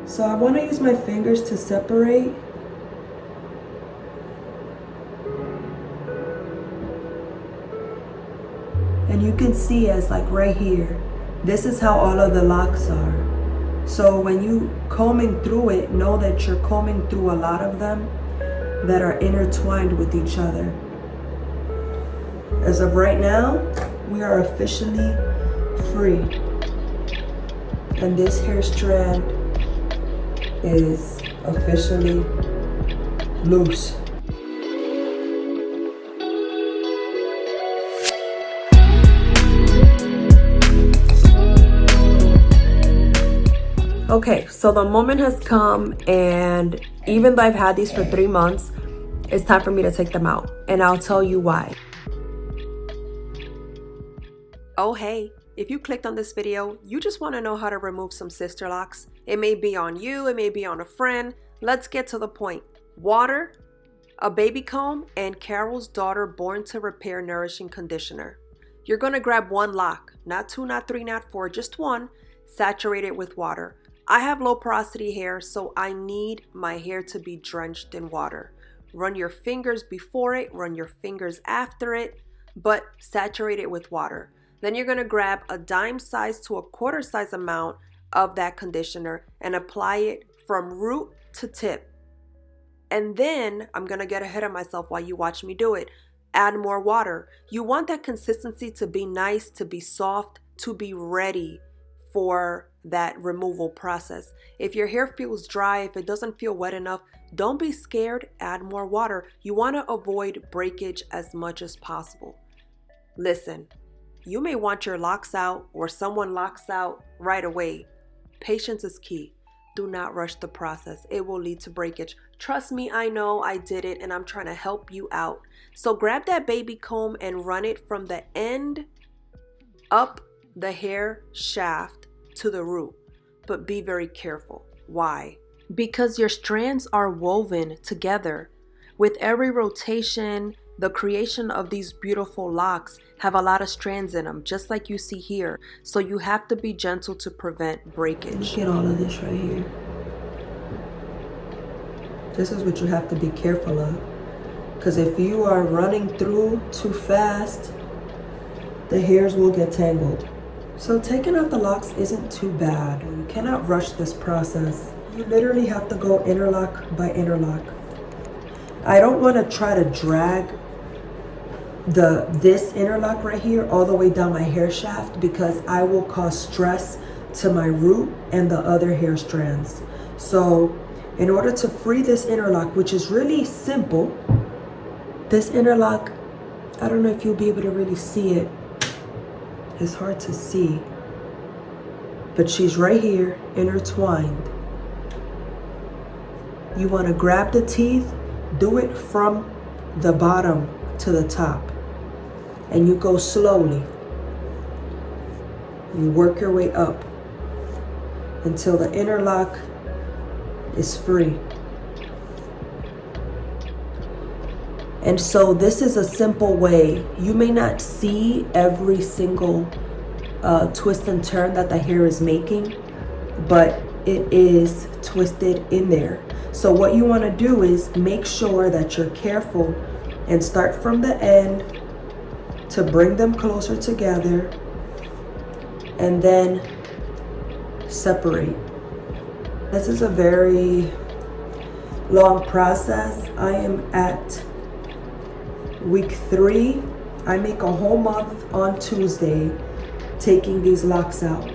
So I want to use my fingers to separate. And you can see as like right here, this is how all of the locks are. So when you combing through it, know that you're combing through a lot of them that are intertwined with each other. As of right now, we are officially free. And this hair strand is officially loose. Okay, so the moment has come, and even though I've had these for 3 months, it's time for me to take them out, and I'll tell you why. Oh hey, if you clicked on this video, you just want to know how to remove some sister locks. It may be on you, it may be on a friend. Let's get to the point. Water, a baby comb, and Carol's Daughter Born to Repair Nourishing Conditioner. You're going to grab one lock, not 2, not 3, not 4, just one, saturate it with water. I have low porosity hair, so I need my hair to be drenched in water. Run your fingers before it, run your fingers after it, but saturate it with water. Then you're going to grab a dime size to a quarter size amount of that conditioner and apply it from root to tip. And then I'm going to get ahead of myself while you watch me do it. Add more water. You want that consistency to be nice, to be soft, to be ready for that removal process. If your hair feels dry, if it doesn't feel wet enough, don't be scared, add more water. You want to avoid breakage as much as possible. Listen, you may want your locks out or someone locks out right away. Patience is key. Do not rush the process. It will lead to breakage. Trust me, I know, I did it, and I'm trying to help you out. So grab that baby comb and run it from the end up the hair shaft to the root, but be very careful. Why? Because your strands are woven together. With every rotation, the creation of these beautiful locks have a lot of strands in them, just like you see here. So you have to be gentle to prevent breakage. Look at all of this right here. This is what you have to be careful of, because if you are running through too fast, the hairs will get tangled. So taking out the locks isn't too bad. You cannot rush this process. You literally have to go interlock by interlock. I don't want to try to drag this interlock right here all the way down my hair shaft, because I will cause stress to my root and the other hair strands. So in order to free this interlock, which is really simple, this interlock, I don't know if you'll be able to really see it. It's hard to see, but she's right here, intertwined. You want to grab the teeth, do it from the bottom to the top, and you go slowly. You work your way up until the interlock is free. And so this is a simple way. You may not see every single twist and turn that the hair is making, but it is twisted in there. So what you want to do is make sure that you're careful and start from the end to bring them closer together and then separate. This is a very long process. I am at week 3. I make a whole month on Tuesday taking these locks out.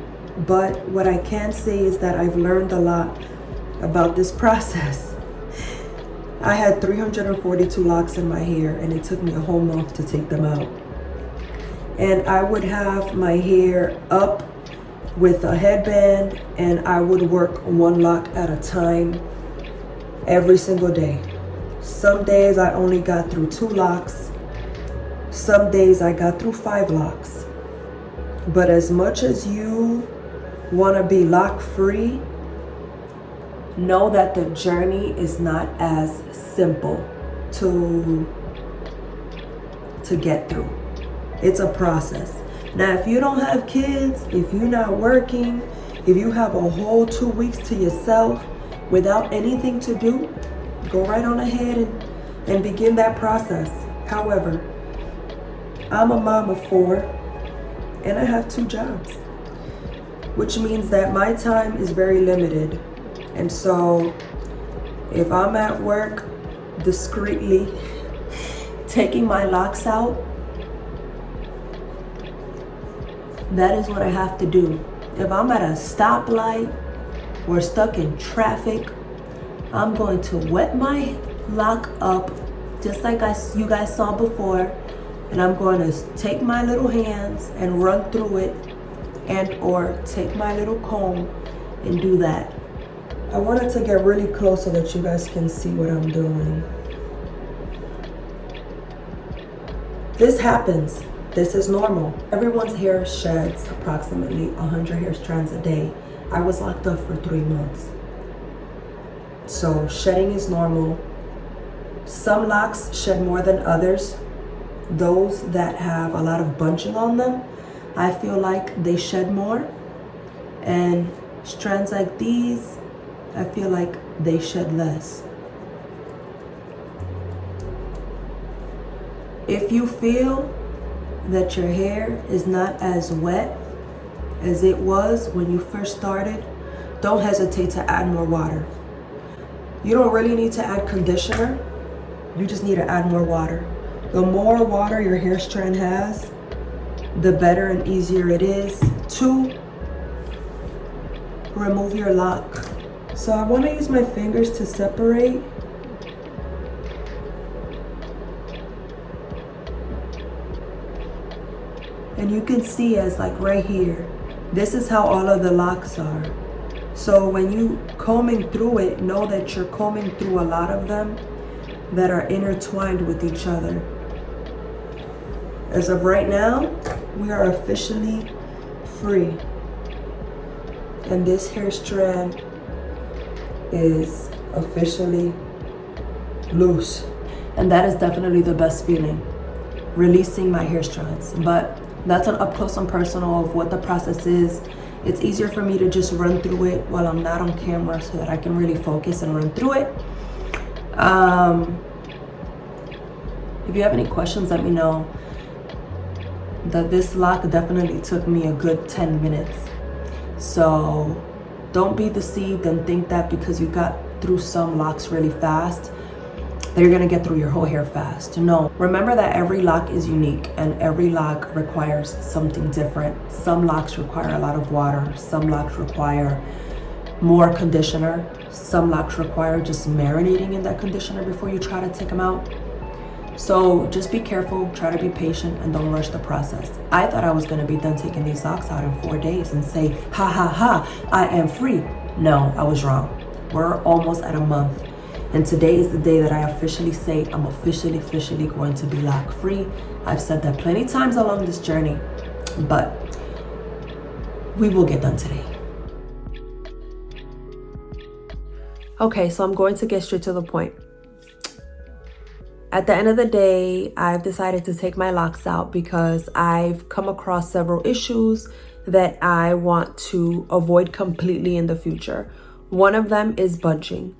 But what I can say is that I've learned a lot about this process. I had 342 locks in my hair, and it took me a whole month to take them out. And I would have my hair up with a headband, and I would work one lock at a time every single day. Some days I only got through 2 locks. Some days I got through 5 locks. But as much as you want to be lock free, know that the journey is not as simple to get through. It's a process. Now, if you don't have kids, if you're not working, If you have a whole 2 weeks to yourself without anything to do, go right on ahead and begin that process. However, I'm a mom of 4 and I have 2 jobs, which means that my time is very limited. And so if I'm at work discreetly taking my locks out, that is what I have to do. If I'm at a stoplight or stuck in traffic, I'm going to wet my lock up just like you guys saw before, and I'm going to take my little hands and run through it, and or take my little comb and do that. I wanted to get really close so that you guys can see what I'm doing. This happens. This is normal. Everyone's hair sheds approximately 100 hair strands a day. I was locked up for 3 months. So shedding is normal. Some locks shed more than others. Those that have a lot of bunching on them, I feel like they shed more. And strands like these, I feel like they shed less. If you feel that your hair is not as wet as it was when you first started, don't hesitate to add more water. You don't really need to add conditioner. You just need to add more water. The more water your hair strand has, the better and easier it is to remove your lock. So I want to use my fingers to separate. And you can see as like right here, this is how all of the locks are. So when you combing through it, know that you're combing through a lot of them that are intertwined with each other. As of right now, we are officially free. And this hair strand is officially loose. And that is definitely the best feeling, releasing my hair strands. But that's an up close and personal of what the process is. It's easier for me to just run through it while I'm not on camera so that I can really focus and run through it. If you have any questions, let me know. This lock definitely took me a good 10 minutes. So don't be deceived and think that because you got through some locks really fast, that you're gonna get through your whole hair fast. No, remember that every lock is unique and every lock requires something different. Some locks require a lot of water. Some locks require more conditioner. Some locks require just marinating in that conditioner before you try to take them out. So just be careful, try to be patient, and don't rush the process. I thought I was gonna be done taking these locks out in 4 days and say, ha ha ha, I am free. No, I was wrong. We're almost at a month. And today is the day that I officially say I'm officially going to be lock free. I've said that plenty times along this journey, but we will get done today. Okay, so I'm going to get straight to the point. At the end of the day, I've decided to take my locks out because I've come across several issues that I want to avoid completely in the future. One of them is bunching.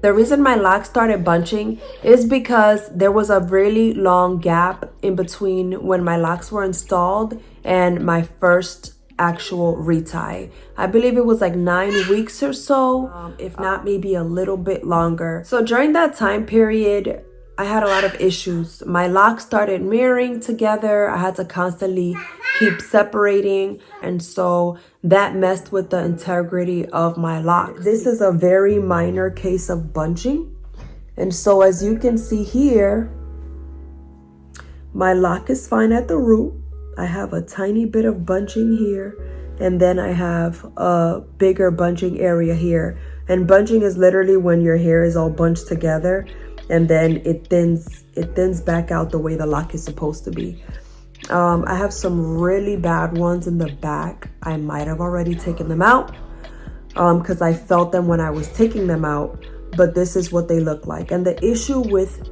The reason my locks started bunching is because there was a really long gap in between when my locks were installed and my first actual retie. I believe it was like 9 weeks or so, if not maybe a little bit longer. So during that time period, I had a lot of issues. My locks started mirroring together. I had to constantly keep separating, and so that messed with the integrity of my locks. This is a very minor case of bunching, and so as you can see here, my lock is fine at the root. I have a tiny bit of bunching here, and then I have a bigger bunching area here. And bunching is literally when your hair is all bunched together and then it thins back out the way the lock is supposed to be. I have some really bad ones in the back. I might have already taken them out because I felt them when I was taking them out, but this is what they look like. And the issue with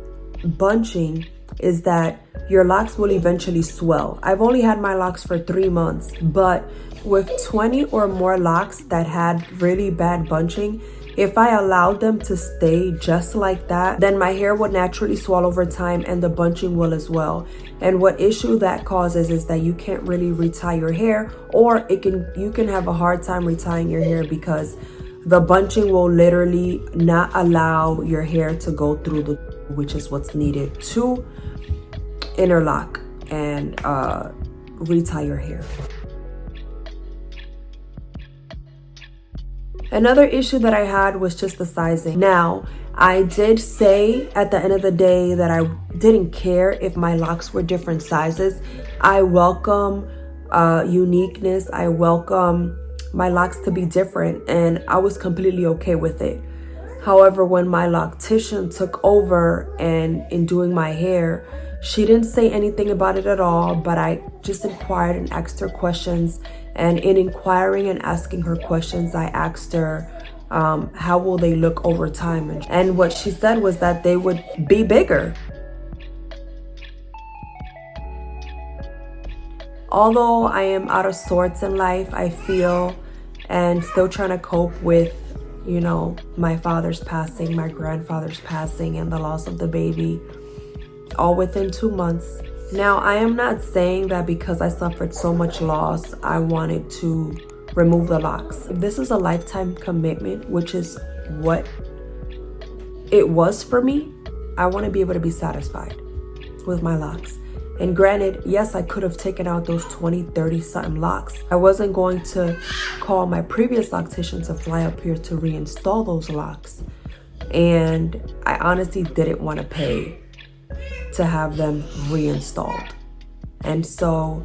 bunching is that your locks will eventually swell. I've only had my locks for 3 months, but with 20 or more locks that had really bad bunching, if I allowed them to stay just like that, then my hair would naturally swell over time and the bunching will as well. And what issue that causes is that you can't really retie your hair, or you can have a hard time retying your hair because the bunching will literally not allow your hair to go through which is what's needed to interlock and retie your hair. Another issue that I had was just the sizing. Now, I did say at the end of the day that I didn't care if my locks were different sizes. I welcome uniqueness. I welcome my locks to be different, and I was completely okay with it. However, when my loctician took over and in doing my hair, she didn't say anything about it at all, but I just inquired and asked her questions. And in inquiring and asking her questions, I asked her, how will they look over time? And what she said was that they would be bigger. Although I am out of sorts in life, I feel, and still trying to cope with, you know, my father's passing, my grandfather's passing, and the loss of the baby, all within 2 months. Now, I am not saying that because I suffered so much loss, I wanted to remove the locks. This is a lifetime commitment, which is what it was for me. I want to be able to be satisfied with my locks. And granted, yes, I could have taken out those 20, 30 something locks. I wasn't going to call my previous loctician to fly up here to reinstall those locks. And I honestly didn't want to pay to have them reinstalled. And so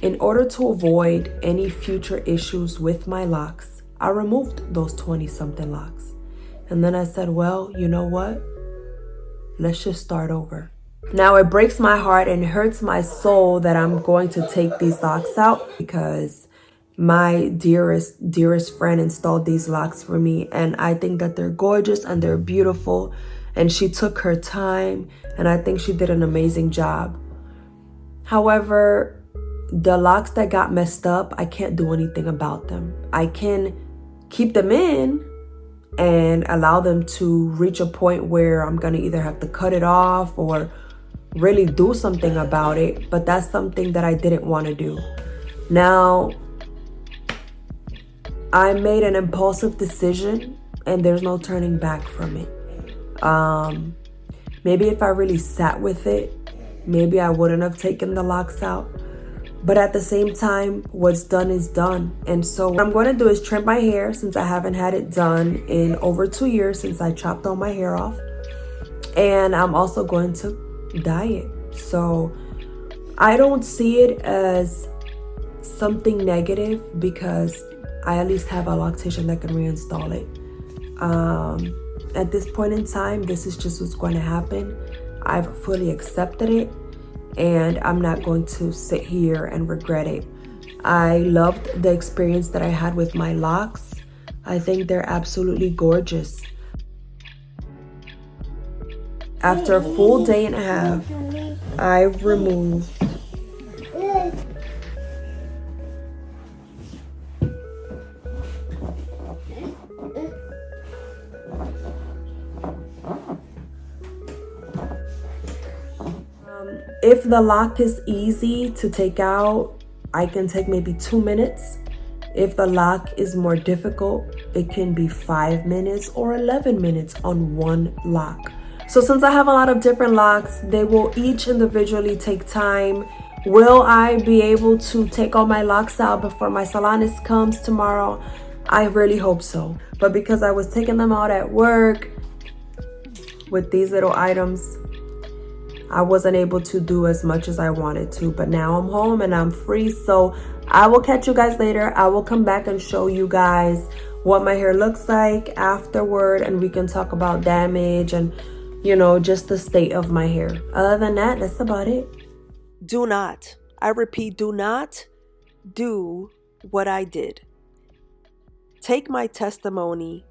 in order to avoid any future issues with my locks, I removed those 20 something locks. And then I said, well, you know what? Let's just start over. Now it breaks my heart and hurts my soul that I'm going to take these locks out, because my dearest friend installed these locks for me, and I think that they're gorgeous and they're beautiful, and she took her time, and I think she did an amazing job. However, the locks that got messed up, I can't do anything about them. I can keep them in and allow them to reach a point where I'm gonna either have to cut it off or really do something about it, but that's something that I didn't want to do. Now, I made an impulsive decision and there's no turning back from it. Maybe if I really sat with it, maybe I wouldn't have taken the locks out. But at the same time, what's done is done. And so what I'm going to do is trim my hair, since I haven't had it done in over 2 years since I chopped all my hair off. And I'm also going to dye it. So I don't see it as something negative, because I at least have a loctician that can reinstall it. At this point in time, this is just what's going to happen. I've fully accepted it, and I'm not going to sit here and regret it. I loved the experience that I had with my locks. I think they're absolutely gorgeous. After a full day and a half, I've removed if the lock is easy to take out, I can take maybe 2 minutes. If the lock is more difficult, it can be 5 minutes or 11 minutes on one lock. So since I have a lot of different locks, they will each individually take time. Will I be able to take all my locks out before my salonist comes tomorrow? I really hope so. But because I was taking them out at work with these little items, I wasn't able to do as much as I wanted to. But now I'm home and I'm free. So I will catch you guys later. I will come back and show you guys what my hair looks like afterward. And we can talk about damage and, you know, just the state of my hair. Other than that, that's about it. Do not, I repeat, do not do what I did. Take my testimony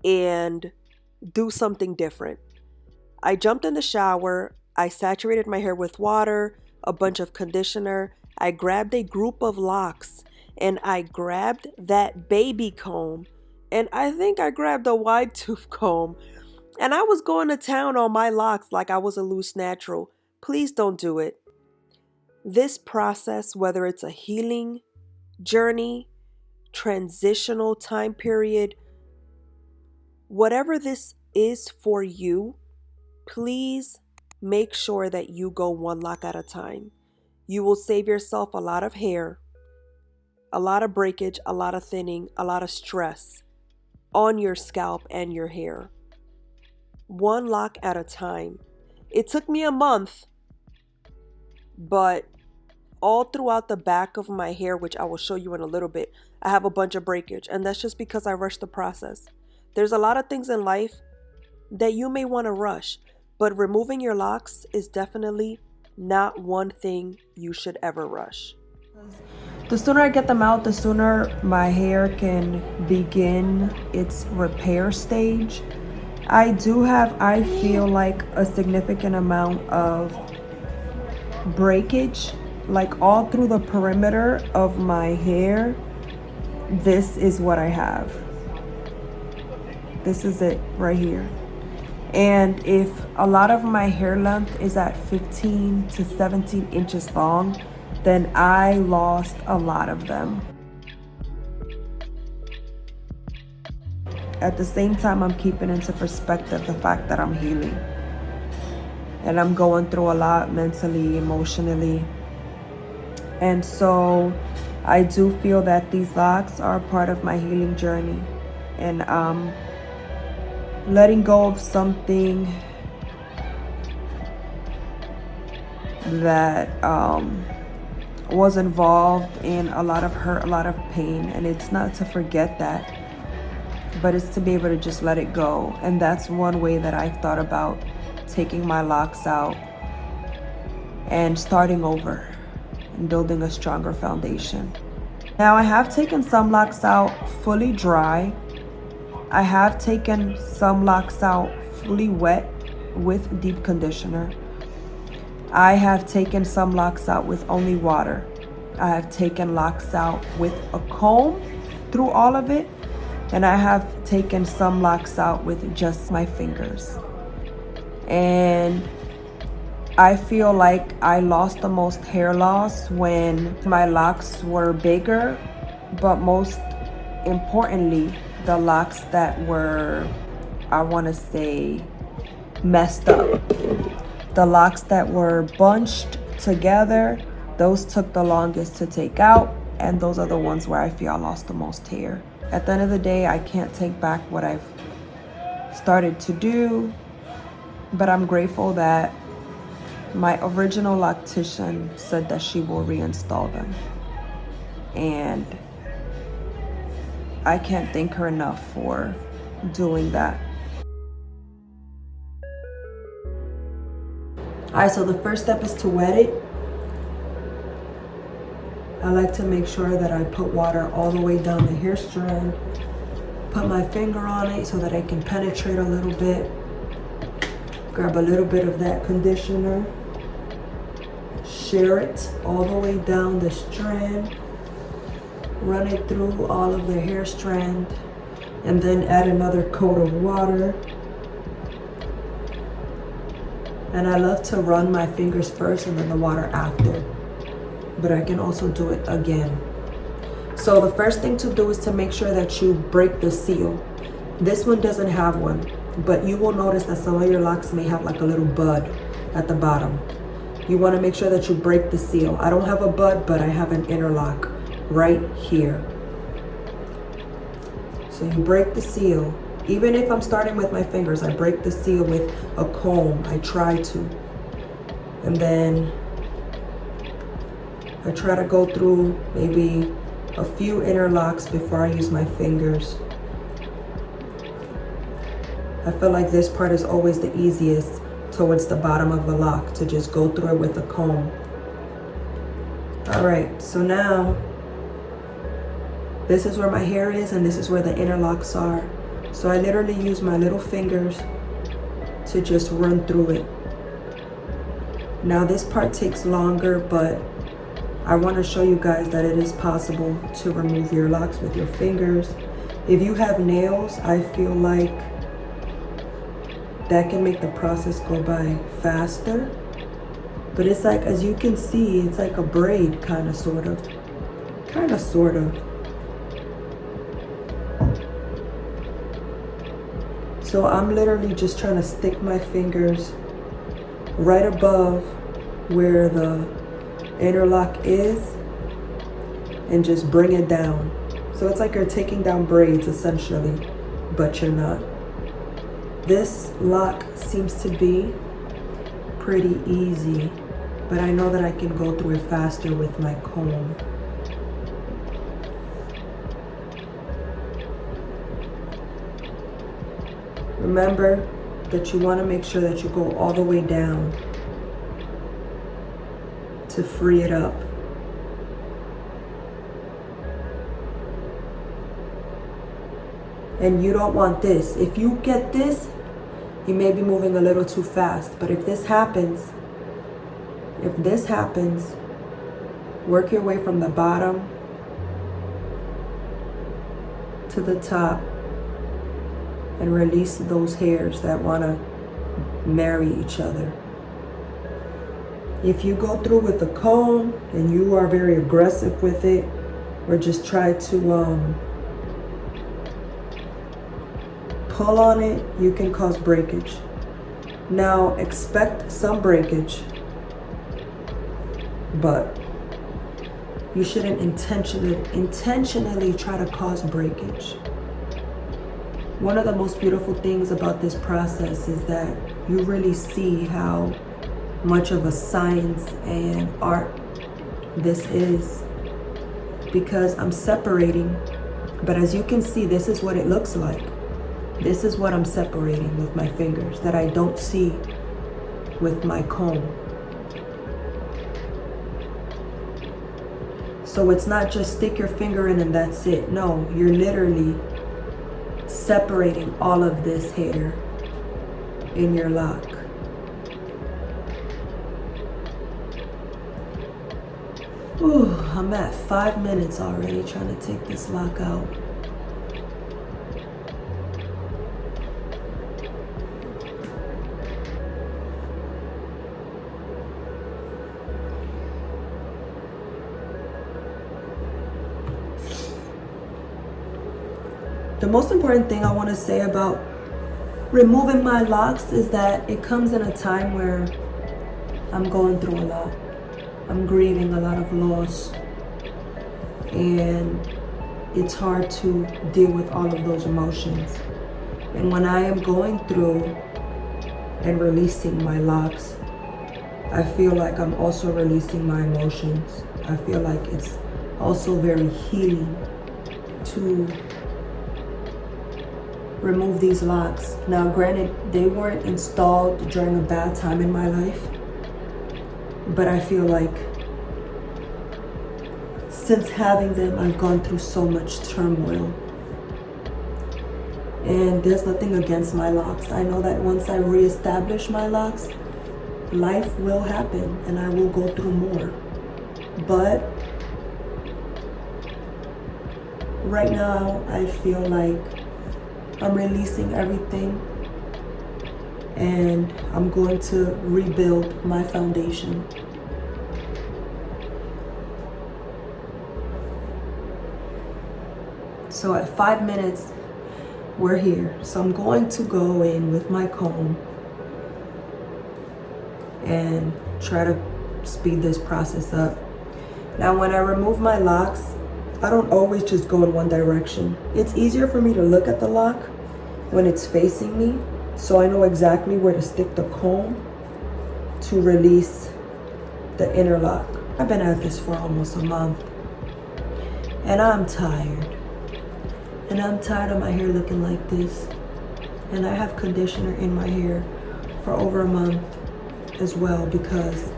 and do something different. I jumped in the shower, I saturated my hair with water, a bunch of conditioner, I grabbed a group of locks, and I grabbed that baby comb, and I think I grabbed a wide tooth comb, and I was going to town on my locks like I was a loose natural. Please don't do it. This process, whether it's a healing journey, transitional time period, whatever this is for you, please make sure that you go one lock at a time. You will save yourself a lot of hair, a lot of breakage, a lot of thinning, a lot of stress on your scalp and your hair. One lock at a time. It took me a month, but all throughout the back of my hair, which I will show you in a little bit, I have a bunch of breakage, and that's just because I rushed the process. There's a lot of things in life that you may want to rush, but removing your locks is definitely not one thing you should ever rush. The sooner I get them out, the sooner my hair can begin its repair stage. I do have, I feel like, a significant amount of breakage, like all through the perimeter of my hair. This is what I have. This is it right here. And if a lot of my hair length is at 15 to 17 inches long, then I lost a lot of them. At the same time, I'm keeping into perspective the fact that I'm healing. And I'm going through a lot mentally, emotionally. And so I do feel that these locks are part of my healing journey. And letting go of something that was involved in a lot of hurt, a lot of pain. And it's not to forget that, but it's to be able to just let it go. And that's one way that I've thought about taking my locks out and starting over and building a stronger foundation. Now, I have taken some locks out fully dry. I have taken some locks out fully wet with deep conditioner. I have taken some locks out with only water. I have taken locks out with a comb through all of it. And I have taken some locks out with just my fingers. And I feel like I lost the most hair loss when my locks were bigger, but most importantly, the locks that were, I want to say, messed up. The locks that were bunched together, those took the longest to take out, and those are the ones where I feel I lost the most hair. At the end of the day, I can't take back what I've started to do, but I'm grateful that my original loctician said that she will reinstall them. And I can't thank her enough for doing that. Alright, so the first step is to wet it. I like to make sure that I put water all the way down the hair strand. Put my finger on it so that I can penetrate a little bit. Grab a little bit of that conditioner. Share it all the way down the strand. Run it through all of the hair strand. And then add another coat of water. And I love to run my fingers first and then the water after. But I can also do it again. So the first thing to do is to make sure that you break the seal. This one doesn't have one, but you will notice that some of your locks may have like a little bud at the bottom. You want to make sure that you break the seal. I don't have a bud, but I have an interlock right here. So you break the seal. Even if I'm starting with my fingers, I break the seal with a comb. I try to. And then I try to go through maybe a few interlocks before I use my fingers. I feel like this part is always the easiest towards the bottom of the lock, to just go through it with a comb. All right, so now this is where my hair is and this is where the interlocks are. So I literally use my little fingers to just run through it. Now this part takes longer, but I want to show you guys that it is possible to remove your locks with your fingers. If you have nails, I feel like that can make the process go by faster. But it's like, as you can see, it's like a braid, kind of, sort of. So I'm literally just trying to stick my fingers right above where the interlock is and just bring it down. So it's like you're taking down braids essentially, but you're not. This lock seems to be pretty easy, but I know that I can go through it faster with my comb. Remember that you want to make sure that you go all the way down to free it up. And you don't want this. If you get this, you may be moving a little too fast. But if this happens, work your way from the bottom to the top and release those hairs that want to marry each other. If you go through with the comb and you are very aggressive with it, or just try to pull on it, you can cause breakage. Now expect some breakage, but you shouldn't intentionally try to cause breakage. One of the most beautiful things about this process is that you really see how much of a science and art this is, because I'm separating, but as you can see, this is what it looks like. This is what I'm separating with my fingers that I don't see with my comb. So it's not just stick your finger in and that's it. No, you're literally separating all of this hair in your lock. Ooh, I'm at 5 minutes already trying to take this lock out. The most important thing I want to say about removing my locks is that it comes in a time where I'm going through a lot. I'm grieving a lot of loss, and it's hard to deal with all of those emotions. And when I am going through and releasing my locks, I feel like I'm also releasing my emotions. I feel like it's also very healing to remove these locks. Now granted, they weren't installed during a bad time in my life, but I feel like since having them, I've gone through so much turmoil. And there's nothing against my locks. I know that once I reestablish my locks, life will happen and I will go through more. But right now, I feel like I'm releasing everything and I'm going to rebuild my foundation. So at 5 minutes, we're here. So I'm going to go in with my comb and try to speed this process up. Now, when I remove my locks, I don't always just go in one direction. It's easier for me to look at the lock when it's facing me, so I know exactly where to stick the comb to release the inner lock. I've been at this for almost a month, and I'm tired. And I'm tired of my hair looking like this. And I have conditioner in my hair for over a month as well, because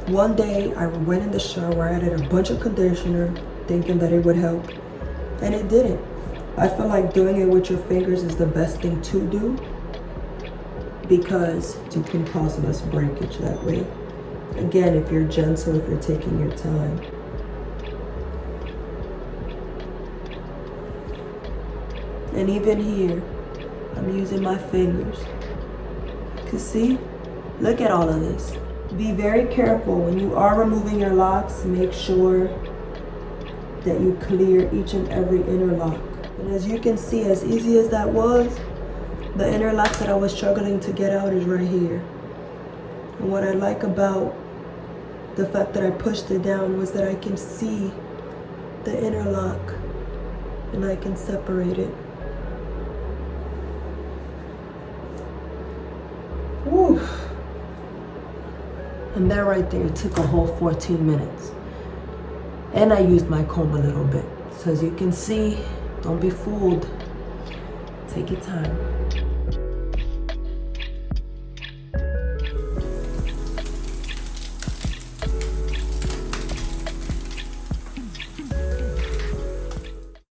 one day I went in the shower, I added a bunch of conditioner thinking that it would help, and it didn't. I feel like doing it with your fingers is the best thing to do, because you can cause less breakage that way. Again, if you're gentle, if you're taking your time. And even here, I'm using my fingers. Cause see, look at all of this. Be very careful when you are removing your locks. Make sure that you clear each and every inner lock. And as you can see, as easy as that was, the inner lock that I was struggling to get out is right here. And what I like about the fact that I pushed it down was that I can see the inner lock and I can separate it. Woo. And that right there took a whole 14 minutes. And I used my comb a little bit. So as you can see, don't be fooled. Take your time.